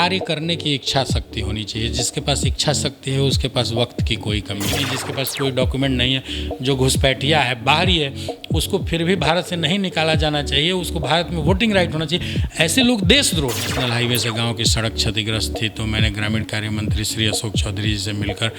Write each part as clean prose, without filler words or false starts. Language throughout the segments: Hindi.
कार्य करने की इच्छा शक्ति होनी चाहिए। जिसके पास इच्छा शक्ति है उसके पास वक्त की कोई कमी नहीं। जिसके पास कोई डॉक्यूमेंट नहीं है, जो घुसपैठिया है, बाहरी है, उसको फिर भी भारत से नहीं निकाला जाना चाहिए। उसको भारत में वोटिंग राइट होना चाहिए। ऐसे लोग देशद्रोह। नेशनल हाईवे से गांव की सड़क क्षतिग्रस्त थी, तो मैंने ग्रामीण कार्य मंत्री श्री अशोक चौधरी जी से मिलकर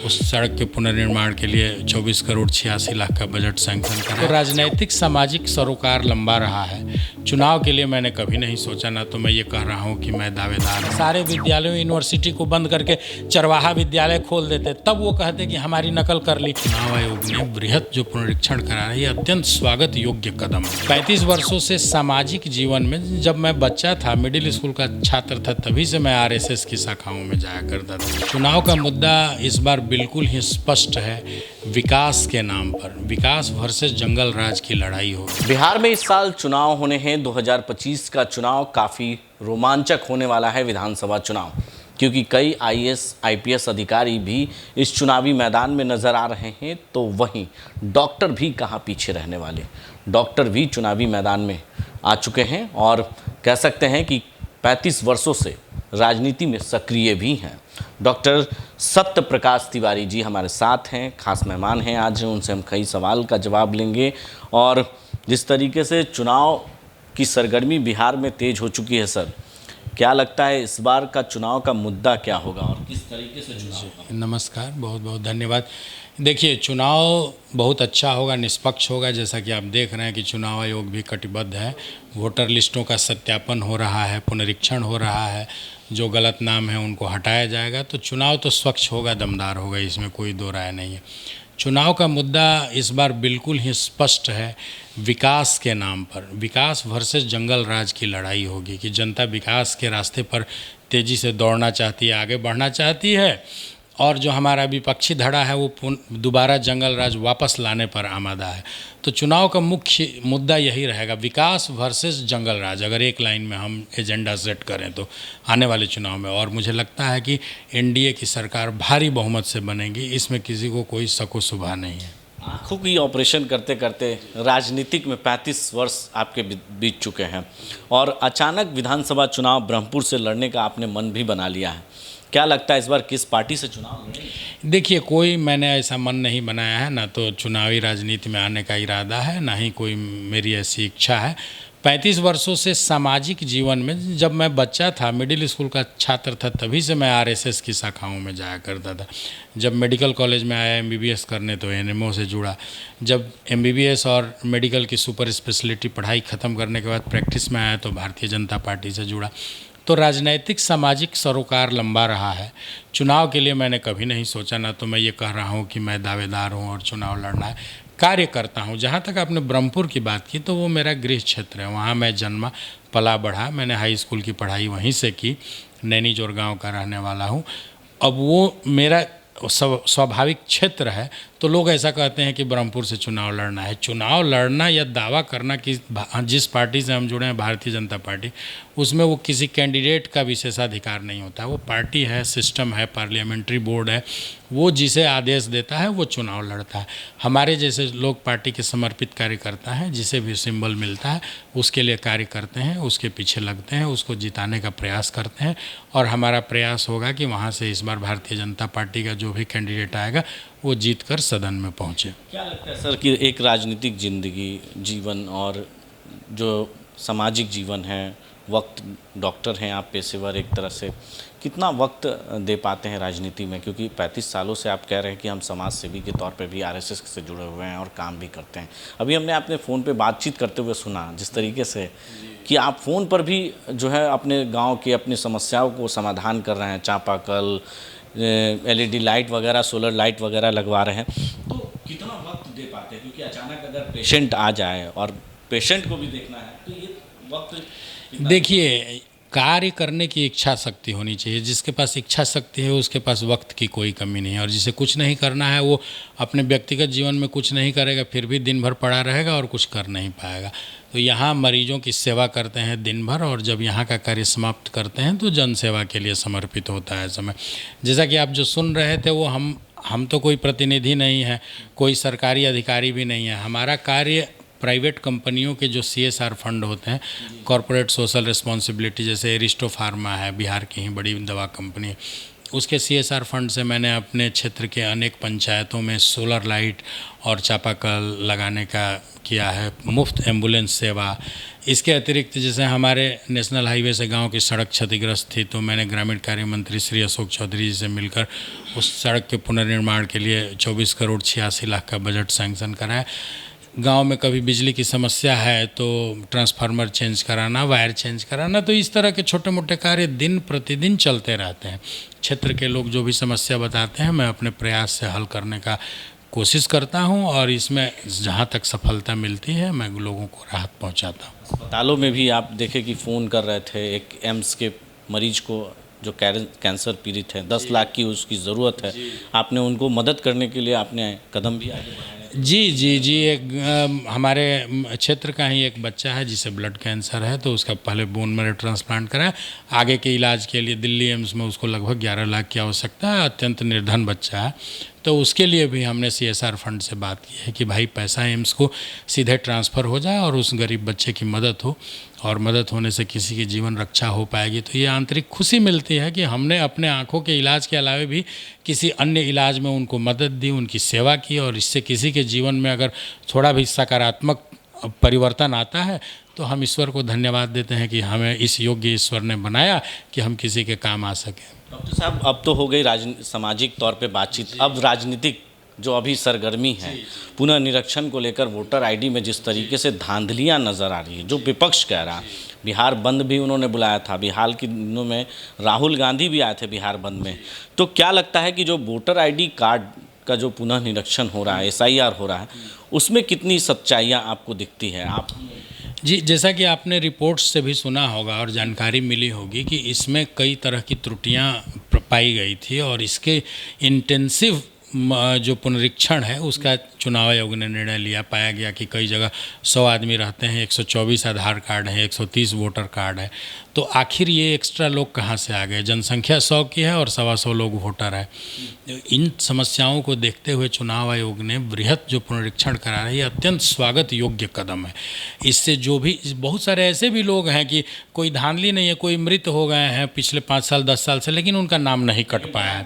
उस सड़क के पुनर्निर्माण के लिए 24 करोड़ 86 लाख का बजट सैंक्शन करा। तो राजनीतिक सामाजिक सरोकार लंबा रहा है। चुनाव के लिए मैंने कभी नहीं सोचा, ना तो मैं ये कह रहा हूँ कि मैं दावेदार हूँ। सारे विद्यालयों यूनिवर्सिटी को बंद करके चरवाहा विद्यालय खोल देते, तब वो कहते कि हमारी नकल कर ली। चुनाव आयोग ने बृहत जो पुनरीक्षण करा है, ये अत्यंत स्वागत योग्य कदम है। 35 वर्षों से सामाजिक जीवन में, जब मैं बच्चा था, मिडिल स्कूल का छात्र था, तभी से मैं आरएसएस की शाखाओं में जाया करता था। चुनाव का मुद्दा इस बार बिल्कुल ही स्पष्ट है। विकास के नाम पर विकास वर्सेस जंगल राज की लड़ाई हो। बिहार में इस साल चुनाव होने हैं। 2025 का चुनाव काफ़ी रोमांचक होने वाला है, विधानसभा चुनाव, क्योंकि कई आईएएस आईपीएस अधिकारी भी इस चुनावी मैदान में नज़र आ रहे हैं। तो वहीं डॉक्टर भी कहाँ पीछे रहने वाले, डॉक्टर भी चुनावी मैदान में आ चुके हैं और कह सकते हैं कि 35 वर्षों से राजनीति में सक्रिय भी हैं। डॉक्टर सत्य प्रकाश तिवारी जी हमारे साथ हैं, खास मेहमान हैं आज। उनसे हम कई सवाल का जवाब लेंगे और जिस तरीके से चुनाव की सरगर्मी बिहार में तेज हो चुकी है, सर, क्या लगता है इस बार का चुनाव का मुद्दा क्या होगा और किस तरीके से चुनाव होगा? नमस्कार, बहुत बहुत धन्यवाद। देखिए, चुनाव बहुत अच्छा होगा, निष्पक्ष होगा। जैसा कि आप देख रहे हैं कि चुनाव आयोग भी कटिबद्ध है। वोटर लिस्टों का सत्यापन हो रहा है, पुनरीक्षण हो रहा है, जो गलत नाम है उनको हटाया जाएगा। तो चुनाव तो स्वच्छ होगा, दमदार होगा, इसमें कोई दो राय नहीं है। चुनाव का मुद्दा इस बार बिल्कुल ही स्पष्ट है। विकास के नाम पर विकास वर्सेस जंगल राज की लड़ाई होगी कि जनता विकास के रास्ते पर तेज़ी से दौड़ना चाहती है, आगे बढ़ना चाहती है, और जो हमारा विपक्षी धड़ा है वो दोबारा जंगल राज वापस लाने पर आमादा है। तो चुनाव का मुख्य मुद्दा यही रहेगा, विकास वर्सेस जंगल राज। अगर एक लाइन में हम एजेंडा सेट करें तो आने वाले चुनाव में, और मुझे लगता है कि एनडीए की सरकार भारी बहुमत से बनेगी, इसमें किसी को कोई शक शुबा नहीं है। आँखों की ऑपरेशन करते करते राजनीतिक में 35 वर्ष आपके बीत चुके हैं और अचानक विधानसभा चुनाव ब्रह्मपुर से लड़ने का आपने मन भी बना लिया है। क्या लगता है इस बार किस पार्टी से चुनाव लड़ेंगे? देखिए, कोई मैंने ऐसा मन नहीं बनाया है, ना तो चुनावी राजनीति में आने का इरादा है, ना ही कोई मेरी ऐसी इच्छा है। 35 वर्षों से सामाजिक जीवन में, जब मैं बच्चा था, मिडिल स्कूल का छात्र था, तभी से मैं आरएसएस की शाखाओं में जाया करता था। जब मेडिकल कॉलेज में आया एमबीबीएस करने तो एनएमओ से जुड़ा। जब एमबीबीएस और मेडिकल की सुपर स्पेशलिटी पढ़ाई ख़त्म करने के बाद प्रैक्टिस में आया तो भारतीय जनता पार्टी से जुड़ा। तो राजनीतिक सामाजिक सरोकार लंबा रहा है। चुनाव के लिए मैंने कभी नहीं सोचा, ना तो मैं ये कह रहा हूँ कि मैं दावेदार हूँ और चुनाव लड़ना है। कार्य करता हूँ। जहाँ तक आपने ब्रह्मपुर की बात की, तो वो मेरा गृह क्षेत्र है। वहाँ मैं जन्मा पला बढ़ा। मैंने हाई स्कूल की पढ़ाई वहीं से की। नैनी जोर गाँव का रहने वाला हूँ। अब वो मेरा स्वाभाविक क्षेत्र है, तो लोग ऐसा कहते हैं कि ब्रह्मपुर से चुनाव लड़ना है। चुनाव लड़ना या दावा करना कि जिस पार्टी से हम जुड़े हैं, भारतीय जनता पार्टी, उसमें वो किसी कैंडिडेट का विशेषाधिकार नहीं होता। वो पार्टी है, सिस्टम है, पार्लियामेंट्री बोर्ड है, वो जिसे आदेश देता है वो चुनाव लड़ता है। हमारे जैसे लोग पार्टी के समर्पित कार्यकर्ता हैं, जिसे भी सिंबल मिलता है उसके लिए कार्य करते हैं, उसके पीछे लगते हैं, उसको जिताने का प्रयास करते हैं, और हमारा प्रयास होगा कि वहाँ से इस बार भारतीय जनता पार्टी का जो भी कैंडिडेट आएगा वो जीत कर सदन में पहुँचे। क्या लगता है सर कि एक राजनीतिक जिंदगी, जीवन और जो सामाजिक जीवन है, वक्त, डॉक्टर हैं आप पेशेवर एक तरह से, कितना वक्त दे पाते हैं राजनीति में? क्योंकि 35 सालों से आप कह रहे हैं कि हम समाज सेवी के तौर पे भी आरएसएस से जुड़े हुए हैं और काम भी करते हैं। अभी हमने आपने फ़ोन पे बातचीत करते हुए सुना जिस तरीके से कि आप फ़ोन पर भी जो है अपने गांव की अपनी समस्याओं को समाधान कर रहे हैं, चापाकल, एलईडी लाइट वगैरह, सोलर लाइट वगैरह लगवा रहे हैं। तो कितना वक्त दे पाते हैं? क्योंकि अचानक अगर पेशेंट आ जाए और पेशेंट को भी देखना है तो ये वक्त। देखिए, कार्य करने की इच्छा शक्ति होनी चाहिए। जिसके पास इच्छा शक्ति है उसके पास वक्त की कोई कमी नहीं है, और जिसे कुछ नहीं करना है वो अपने व्यक्तिगत जीवन में कुछ नहीं करेगा, फिर भी दिन भर पड़ा रहेगा और कुछ कर नहीं पाएगा। तो यहाँ मरीजों की सेवा करते हैं दिन भर, और जब यहाँ का कार्य समाप्त करते हैं तो जन सेवा के लिए समर्पित होता है समय। जैसा कि आप जो सुन रहे थे वो हम तो कोई प्रतिनिधि नहीं है, कोई सरकारी अधिकारी भी नहीं है। हमारा कार्य प्राइवेट कंपनियों के जो CSR फंड होते हैं, कॉरपोरेट सोशल रिस्पॉन्सिबिलिटी, जैसे एरिस्टो फार्मा है, बिहार की ही बड़ी दवा कंपनी है, उसके CSR फंड से मैंने अपने क्षेत्र के अनेक पंचायतों में सोलर लाइट और चापाकल लगाने का किया है, मुफ्त एम्बुलेंस सेवा। इसके अतिरिक्त जैसे हमारे नेशनल हाईवे से गांव की सड़क क्षतिग्रस्त थी, तो मैंने ग्रामीण कार्य मंत्री श्री अशोक चौधरी जी से मिलकर उस सड़क के पुनर्निर्माण के लिए 24 करोड़ 86 लाख का बजट सैंक्शन कराया। गांव में कभी बिजली की समस्या है तो ट्रांसफार्मर चेंज कराना, वायर चेंज कराना, तो इस तरह के छोटे मोटे कार्य दिन प्रतिदिन चलते रहते हैं। क्षेत्र के लोग जो भी समस्या बताते हैं, मैं अपने प्रयास से हल करने का कोशिश करता हूं, और इसमें जहां तक सफलता मिलती है मैं लोगों को राहत पहुंचाता हूं। अस्पतालों में भी आप देखें कि फ़ोन कर रहे थे एक एम्स के मरीज को जो कैंसर पीड़ित है, 10 लाख की उसकी ज़रूरत है, आपने उनको मदद करने के लिए आपने कदम भी आगे बढ़ाए। जी, एक हमारे क्षेत्र का ही एक बच्चा है जिसे ब्लड कैंसर है, तो उसका पहले बोन मैरो ट्रांसप्लांट कराया। आगे के इलाज के लिए दिल्ली एम्स में उसको लगभग 11 लाख की आवश्यकता है, अत्यंत निर्धन बच्चा है, तो उसके लिए भी हमने CSR फंड से बात की है कि भाई पैसा एम्स को सीधे ट्रांसफ़र हो जाए और उस गरीब बच्चे की मदद हो, और मदद होने से किसी की जीवन रक्षा हो पाएगी। तो ये आंतरिक खुशी मिलती है कि हमने अपने आँखों के इलाज के अलावा भी किसी अन्य इलाज में उनको मदद दी, उनकी सेवा की, और इससे किसी के जीवन में अगर थोड़ा भी सकारात्मक परिवर्तन आता है तो हम ईश्वर को धन्यवाद देते हैं कि हमें इस योग्य ईश्वर ने बनाया कि हम किसी के काम आ सकें। डॉक्टर साहब, अब तो हो गई सामाजिक तौर पे बातचीत, अब राजनीतिक जो अभी सरगर्मी है, पुनर्निरीक्षण को लेकर वोटर आईडी में जिस तरीके से धांधलियां नज़र आ रही है, जो विपक्ष कह रहा है, बिहार बंद भी उन्होंने बुलाया था, बिहार के दिनों में राहुल गांधी भी आए थे बिहार बंद में, तो क्या लगता है कि जो वोटर आईडी कार्ड का जो पुनर्निरीक्षण हो रहा है, SIR हो रहा है, उसमें कितनी सच्चाइयाँ आपको दिखती है? आप जी, जैसा कि आपने रिपोर्ट्स से भी सुना होगा और जानकारी मिली होगी कि इसमें कई तरह की त्रुटियां पाई गई थी, और इसके इंटेंसिव जो पुनरीक्षण है उसका चुनाव आयोग ने निर्णय लिया। पाया गया कि कई जगह 100 आदमी रहते हैं, 124 आधार कार्ड हैं, 130 वोटर कार्ड है, तो आखिर ये एक्स्ट्रा लोग कहाँ से आ गए? जनसंख्या 100 की है और 125 लोग वोटर है। इन समस्याओं को देखते हुए चुनाव आयोग ने बृहत जो पुनरीक्षण करा रही है, अत्यंत स्वागत योग्य कदम है। इससे जो भी बहुत सारे ऐसे भी लोग हैं कि कोई धांधली नहीं है, कोई मृत हो गए हैं पिछले 5 साल 10 साल से, लेकिन उनका नाम नहीं कट पाया है।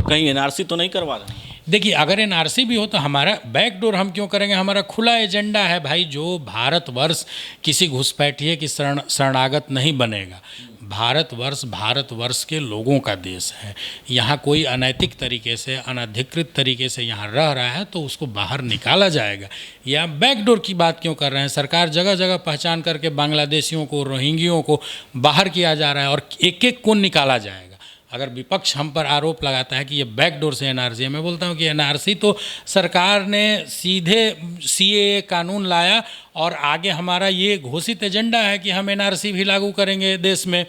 कहीं NRC तो नहीं करवा रहे? देखिए, अगर NRC भी हो तो हमारा बैकडोर हम क्यों करेंगे? हमारा खुला एजेंडा है भाई। जो भारतवर्ष किसी घुसपैठिए की शरणागत नहीं बनेगा। भारतवर्ष के लोगों का देश है। यहाँ कोई अनैतिक तरीके से, अनधिकृत तरीके से यहाँ रह रहा है तो उसको बाहर निकाला जाएगा। या बैकडोर की बात क्यों कर रहे हैं? सरकार जगह जगह पहचान करके बांग्लादेशियों को, रोहिंग्यों को बाहर किया जा रहा है, और एक एक को निकाला जाएगा। अगर विपक्ष हम पर आरोप लगाता है कि ये बैकडोर से NRC, मैं बोलता हूँ कि NRC तो सरकार ने सीधे CAA कानून लाया, और आगे हमारा ये घोषित एजेंडा है कि हम NRC भी लागू करेंगे देश में,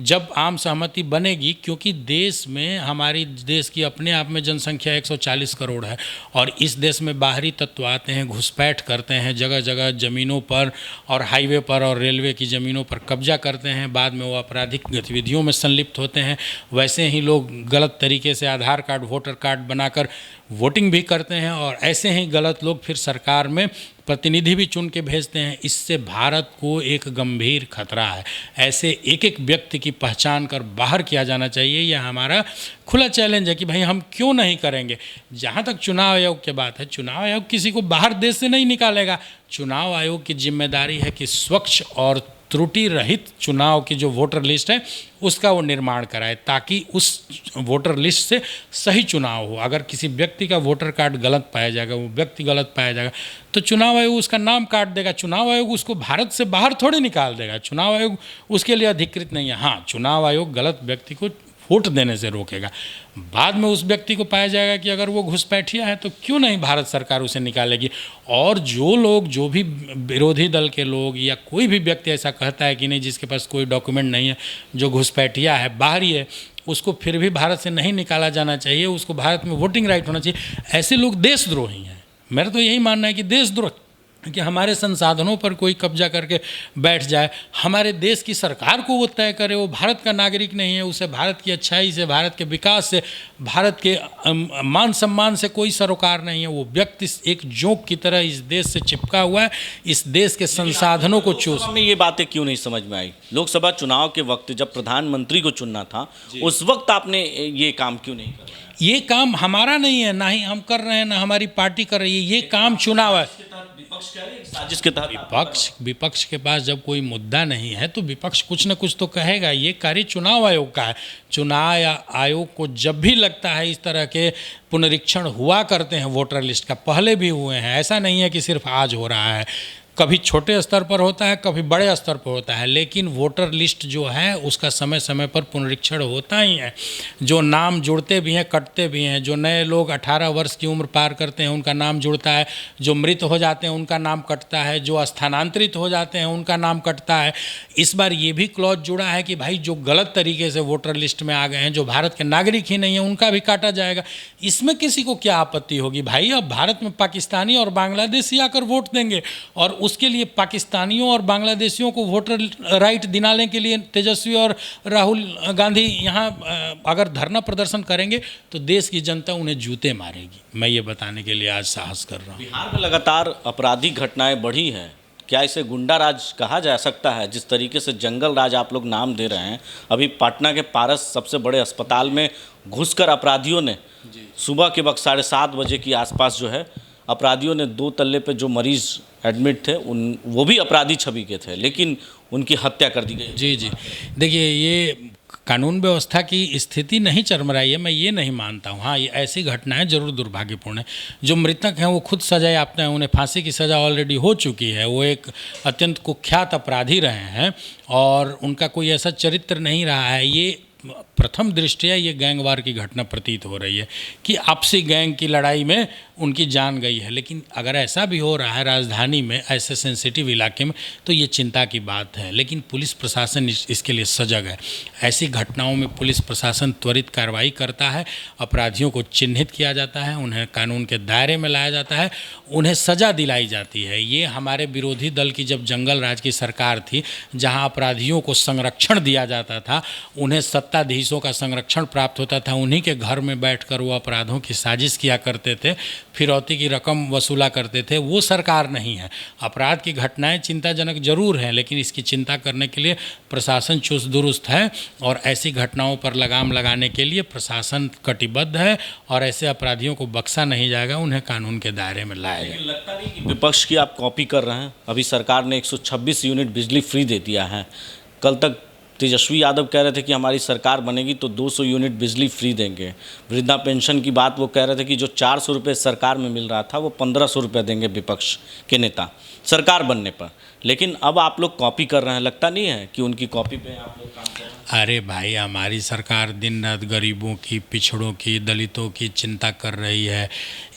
जब आम सहमति बनेगी। क्योंकि देश में, हमारी देश की अपने आप में जनसंख्या 140 करोड़ है, और इस देश में बाहरी तत्व आते हैं, घुसपैठ करते हैं, जगह जगह ज़मीनों पर और हाईवे पर और रेलवे की ज़मीनों पर कब्जा करते हैं, बाद में वो आपराधिक गतिविधियों में संलिप्त होते हैं। वैसे ही लोग गलत तरीके से आधार कार्ड, वोटर कार्ड बनाकर वोटिंग भी करते हैं, और ऐसे ही गलत लोग फिर सरकार में प्रतिनिधि भी चुन के भेजते हैं। इससे भारत को एक गंभीर खतरा है। ऐसे एक एक व्यक्ति की पहचान कर बाहर किया जाना चाहिए। यह हमारा खुला चैलेंज है कि भाई हम क्यों नहीं करेंगे। जहाँ तक चुनाव आयोग की बात है, चुनाव आयोग किसी को बाहर देश से नहीं निकालेगा। चुनाव आयोग की जिम्मेदारी है कि स्वच्छ और त्रुटि रहित चुनाव की जो वोटर लिस्ट है उसका वो निर्माण कराए, ताकि उस वोटर लिस्ट से सही चुनाव हो। अगर किसी व्यक्ति का वोटर कार्ड गलत पाया जाएगा, वो व्यक्ति गलत पाया जाएगा, तो चुनाव आयोग उसका नाम काट देगा। चुनाव आयोग उसको भारत से बाहर थोड़े निकाल देगा। चुनाव आयोग उसके लिए अधिकृत नहीं है। हाँ, चुनाव आयोग गलत व्यक्ति को वोट देने से रोकेगा। बाद में उस व्यक्ति को पाया जाएगा कि अगर वो घुसपैठिया है तो क्यों नहीं भारत सरकार उसे निकालेगी। और जो लोग, जो भी विरोधी दल के लोग या कोई भी व्यक्ति ऐसा कहता है कि नहीं, जिसके पास कोई डॉक्यूमेंट नहीं है, जो घुसपैठिया है, बाहरी है, उसको फिर भी भारत से नहीं निकाला जाना चाहिए, उसको भारत में वोटिंग राइट होना चाहिए, ऐसे लोग देशद्रोही हैं। मेरा तो यही मानना है कि देशद्रोह कि हमारे संसाधनों पर कोई कब्जा करके बैठ जाए। हमारे देश की सरकार को वो तय करे, वो भारत का नागरिक नहीं है, उसे भारत की अच्छाई से, भारत के विकास से, भारत के मान सम्मान से कोई सरोकार नहीं है। वो व्यक्ति एक जोंक की तरह इस देश से चिपका हुआ है, इस देश के संसाधनों को चूस। हमें ये बातें क्यों नहीं समझ में आई? लोकसभा चुनाव के वक्त जब प्रधानमंत्री को चुनना था, उस वक्त आपने ये काम क्यों नहीं किया? ये काम हमारा नहीं है, ना ही हम कर रहे हैं, ना हमारी पार्टी कर रही है। ये काम चुनाव है। विपक्ष कह रहे हैं साजिश के तहत। विपक्ष के पास जब कोई मुद्दा नहीं है तो विपक्ष कुछ न कुछ तो कहेगा। ये कार्य चुनाव आयोग का है। चुनाव आयोग को जब भी लगता है इस तरह के पुनरीक्षण हुआ करते हैं वोटर लिस्ट का, पहले भी हुए हैं, ऐसा नहीं है कि सिर्फ आज हो रहा है। कभी छोटे स्तर पर होता है, कभी बड़े स्तर पर होता है, लेकिन वोटर लिस्ट जो है उसका समय समय पर पुनरीक्षण होता ही है। जो नाम जुड़ते भी हैं, कटते भी हैं। जो नए लोग 18 वर्ष की उम्र पार करते हैं उनका नाम जुड़ता है, जो मृत हो जाते हैं उनका नाम कटता है, जो स्थानांतरित हो जाते हैं उनका नाम कटता है। इस बार ये भी क्लॉज जुड़ा है कि भाई जो गलत तरीके से वोटर लिस्ट में आ गए हैं, जो भारत के नागरिक ही नहीं हैं, उनका भी काटा जाएगा। इसमें किसी को क्या आपत्ति होगी? भाई अब भारत में पाकिस्तानी और बांग्लादेशी आकर वोट देंगे और उसके लिए पाकिस्तानियों और बांग्लादेशियों को वोटर राइट दिलाने के लिए तेजस्वी और राहुल गांधी यहाँ अगर धरना प्रदर्शन करेंगे तो देश की जनता उन्हें जूते मारेगी। मैं ये बताने के लिए आज साहस कर रहा हूँ। बिहार में लगातार आपराधिक घटनाएं बढ़ी हैं। क्या इसे गुंडा राज कहा जा सकता है? जिस तरीके से जंगल राज आप लोग नाम दे रहे हैं, अभी पटना के पारस सबसे बड़े अस्पताल में घुसकर अपराधियों ने सुबह के वक्त 7:30 बजे के आसपास जो है अपराधियों ने 2 तल्ले पे जो मरीज एडमिट थे वो भी अपराधी छवि के थे, लेकिन उनकी हत्या कर दी गई। जी देखिए, ये कानून व्यवस्था की स्थिति नहीं चरमराई है, मैं ये नहीं मानता हूँ। हाँ, ये ऐसी घटनाएं जरूर दुर्भाग्यपूर्ण है। जो मृतक हैं वो खुद सजा याफ्ता हैं, उन्हें फांसी की सज़ा ऑलरेडी हो चुकी है। वो एक अत्यंत कुख्यात अपराधी रहे हैं और उनका कोई ऐसा चरित्र नहीं रहा है। ये प्रथम दृष्टया ये गैंगवार की घटना प्रतीत हो रही है कि आपसी गैंग की लड़ाई में उनकी जान गई है। लेकिन अगर ऐसा भी हो रहा है राजधानी में, ऐसे सेंसिटिव इलाके में, तो ये चिंता की बात है। लेकिन पुलिस प्रशासन इसके लिए सजग है। ऐसी घटनाओं में पुलिस प्रशासन त्वरित कार्रवाई करता है, अपराधियों को चिन्हित किया जाता है, उन्हें कानून के दायरे में लाया जाता है, उन्हें सज़ा दिलाई जाती है। ये हमारे विरोधी दल की जब जंगल राज की सरकार थी, जहाँ अपराधियों को संरक्षण दिया जाता था, उन्हें सत्ताधीशों का संरक्षण प्राप्त होता था, उन्हीं के घर में बैठकर वो अपराधों की साजिश किया करते थे, फिरौती की रकम वसूला करते थे, वो सरकार नहीं है। अपराध की घटनाएं चिंताजनक जरूर हैं, लेकिन इसकी चिंता करने के लिए प्रशासन चुस्त दुरुस्त है और ऐसी घटनाओं पर लगाम लगाने के लिए प्रशासन कटिबद्ध है और ऐसे अपराधियों को बख्शा नहीं जाएगा, उन्हें कानून के दायरे में लाया जाएगा। लगता नहीं कि विपक्ष की आप कॉपी कर रहे हैं? अभी सरकार ने 126 यूनिट बिजली फ्री दे दिया है। कल तक तेजस्वी यादव कह रहे थे कि हमारी सरकार बनेगी तो 200 यूनिट बिजली फ्री देंगे। वृद्धा पेंशन की बात वो कह रहे थे कि जो 400 रुपये सरकार में मिल रहा था वो 1500 रुपये देंगे विपक्ष के नेता सरकार बनने पर। लेकिन अब आप लोग कॉपी कर रहे हैं। लगता नहीं है कि उनकी कॉपी पे आप लोग काम कर रहे हैं? अरे भाई, हमारी सरकार दिन रात गरीबों की, पिछड़ों की, दलितों की चिंता कर रही है।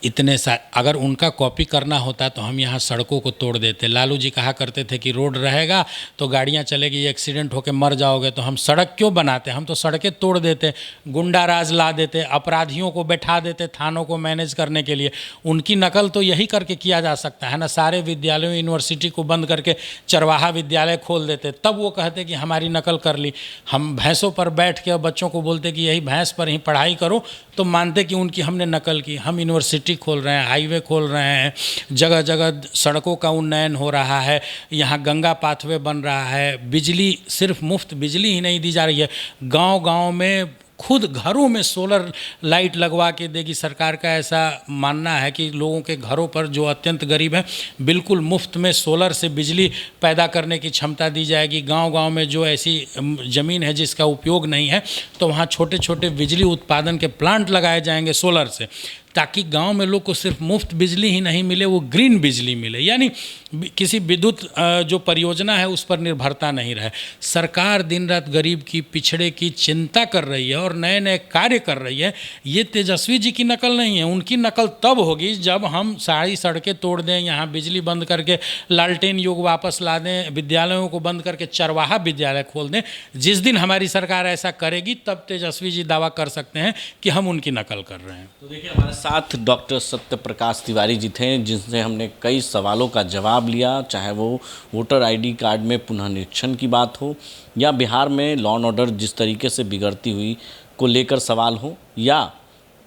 इतने अगर उनका कॉपी करना होता तो हम यहाँ सड़कों को तोड़ देते। लालू जी कहा करते थे कि रोड रहेगा तो गाड़ियाँ चलेगी, एक्सीडेंट होकर मर जाओगे, तो हम सड़क क्यों बनाते? हम तो सड़कें तोड़ देते, गुंडा राज ला देते, अपराधियों को बैठा देते थानों को मैनेज करने के लिए। उनकी नकल तो यही करके किया जा सकता है ना। सारे विद्यालयों, यूनिवर्सिटी को बंद करके चरवाहा विद्यालय खोल देते, तब वो कहते कि हमारी नकल कर ली। हम भैंसों पर बैठ के बच्चों को बोलते कि यही भैंस पर ही पढ़ाई करो, तो मानते कि उनकी हमने नकल की। हम यूनिवर्सिटी खोल रहे हैं, हाईवे खोल रहे हैं, जगह जगह सड़कों का उन्नयन हो रहा है, यहाँ गंगा पाथवे बन रहा है, बिजली सिर्फ मुफ्त बिजली ही नहीं दी जा रही है, गांव-गांव में खुद घरों में सोलर लाइट लगवा के देगी सरकार का। ऐसा मानना है कि लोगों के घरों पर जो अत्यंत गरीब हैं बिल्कुल मुफ्त में सोलर से बिजली पैदा करने की क्षमता दी जाएगी। गांव-गांव में जो ऐसी ज़मीन है जिसका उपयोग नहीं है तो वहाँ छोटे छोटे बिजली उत्पादन के प्लांट लगाए जाएंगे सोलर से, ताकि गांव में लोग को सिर्फ मुफ्त बिजली ही नहीं मिले, वो ग्रीन बिजली मिले, यानी किसी विद्युत जो परियोजना है उस पर निर्भरता नहीं रहे। सरकार दिन रात गरीब की, पिछड़े की चिंता कर रही है और नए नए कार्य कर रही है। ये तेजस्वी जी की नकल नहीं है। उनकी नकल तब होगी जब हम सारी सड़कें तोड़ दें, यहाँ बिजली बंद करके लालटेन युग वापस ला दें, विद्यालयों को बंद करके चरवाहा विद्यालय खोल दें। जिस दिन हमारी सरकार ऐसा करेगी तब तेजस्वी जी दावा कर सकते हैं कि हम उनकी नकल कर रहे हैं। तो देखिए, हमारे साथ डॉक्टर सत्य प्रकाश तिवारी जी थे, जिनसे हमने कई सवालों का जवाब लिया, चाहे वो वोटर आईडी कार्ड में पुनः निरीक्षण की बात हो या बिहार में लॉ एंड ऑर्डर जिस तरीके से बिगड़ती हुई को लेकर सवाल हो या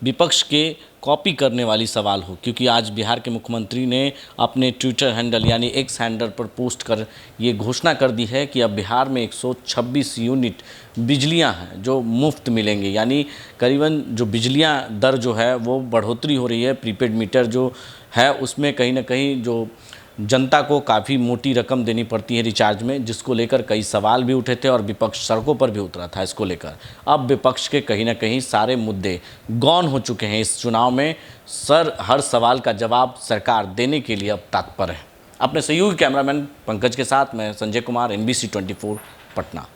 विपक्ष के कॉपी करने वाली सवाल हो। क्योंकि आज बिहार के मुख्यमंत्री ने अपने ट्विटर हैंडल यानी एक्स हैंडल पर पोस्ट कर ये घोषणा कर दी है कि अब बिहार में 126 यूनिट बिजलियां हैं जो मुफ्त मिलेंगे, यानी करीबन जो बिजलियां दर जो है वो बढ़ोतरी हो रही है। प्रीपेड मीटर जो है उसमें कहीं ना कहीं जो जनता को काफ़ी मोटी रकम देनी पड़ती है रिचार्ज में, जिसको लेकर कई सवाल भी उठे थे और विपक्ष सड़कों पर भी उतरा था इसको लेकर। अब विपक्ष के कहीं ना कहीं सारे मुद्दे गौन हो चुके हैं इस चुनाव में। हर सवाल का जवाब सरकार देने के लिए अब तत्पर है। अपने सहयोगी कैमरामैन पंकज के साथ मैं संजय कुमार, NBC 24 पटना।